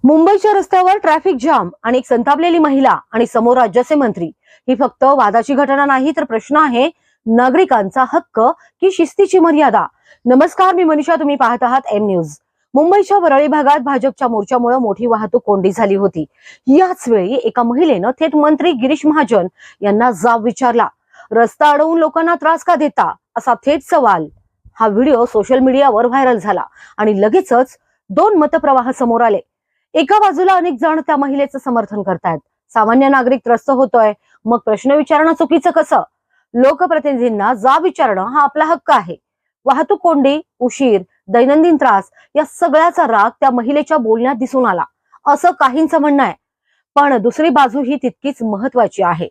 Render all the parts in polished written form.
मुंबईच्या रस्त्यावर traffic jam आणि एक संतापलेली महिला आणि समोर राज्याचे मंत्री ही फक्त वादाची घटना नाही तर प्रश्न आहे नागरिकांचा हक्क की शिस्तीची मर्यादा। नमस्कार, मी मनीषा, तुम्ही पाहत आहात एम न्यूज। मुंबईच्या वरळी भागात भाजपच्या मोर्चामुळे मोठी वाहतूक कोंडी झाली होती। याच वेळी एका महिलेनं थेट मंत्री गिरीश महाजन यांना जाब विचारला। रस्ता अडवून लोकांना त्रास का देता, असा थेट सवाल। हा व्हिडिओ सोशल मीडियावर व्हायरल झाला आणि लगेचच दोन मतप्रवाह समोर आले। एका बाजूला अनेक जण त्या महिलेचं समर्थन करतायत, सामान्य नागरिक त्रस्त होतोय, मग प्रश्न विचारणं चुकीचं कसं? लोकप्रतिनिधींना जाब विचारणं हा आपला हक्क आहे। वाहतूक कोंडी, उशीर, दैनंदिन त्रास या सगळ्याचा राग त्या महिलेच्या बोलण्यात दिसून आला, असं काहींचं म्हणणं आहे। पण दुसरी बाजू ही तितकीच महत्वाची आहे।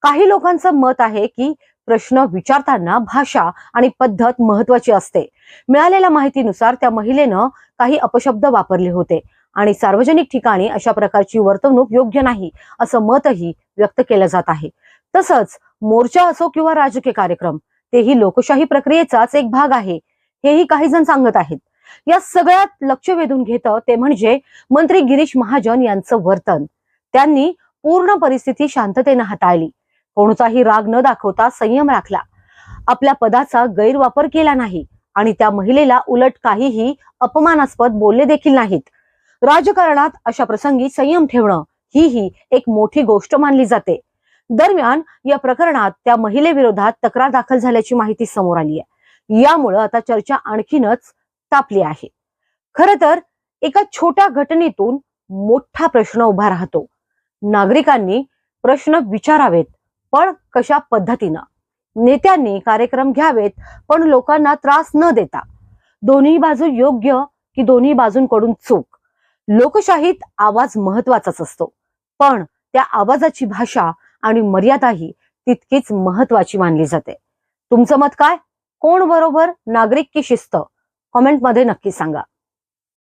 काही लोकांचं मत आहे की प्रश्न विचारताना भाषा आणि पद्धत महत्वाची असते। मिळालेल्या माहितीनुसार त्या महिलेनं काही अपशब्द वापरले होते आणि सार्वजनिक ठिकाणी अशा प्रकारची वर्तवणूक योग्य नाही, असं मतही व्यक्त केलं जात आहे। तसंच मोर्चा असो किंवा राजकीय कार्यक्रम, तेही लोकशाही प्रक्रियेचाच एक भाग आहे, हेही काही जण सांगत आहेत। या सगळ्यात लक्ष वेधून घेतं ते म्हणजे मंत्री गिरीश महाजन यांचं वर्तन। त्यांनी पूर्ण परिस्थिती शांततेने हाताळली, कोणताही राग न दाखवता संयम राखला, आपल्या पदाचा गैरवापर केला नाही आणि त्या महिलेला उलट काहीही अपमानास्पद बोलले देखील नाहीत। राजकारणात अशा प्रसंगी संयम ठेवणं ही एक मोठी गोष्ट मानली जाते। दरम्यान या प्रकरणात त्या महिलेविरोधात तक्रार दाखल झाल्याची माहिती समोर आली आहे। यामुळे आता चर्चा आणखीनच तापली आहे। खरं तर एका छोट्या घटनेतून मोठा प्रश्न उभा राहतो। नागरिकांनी प्रश्न विचारावेत, पण कशा पद्धतीनं? नेत्यांनी कार्यक्रम घ्यावेत, पण लोकांना त्रास न देता। दोन्ही बाजू योग्य की दोन्ही बाजूंकडून चूक? लोकशाहीत आवाज महत्वाचाच असतो, पण त्या आवाजाची भाषा आणि मर्यादाही तितकीच महत्वाची मानली जाते। तुमचं मत काय? कोण बरोबर, नागरिक की शिस्त? कमेंटमध्ये नक्की सांगा।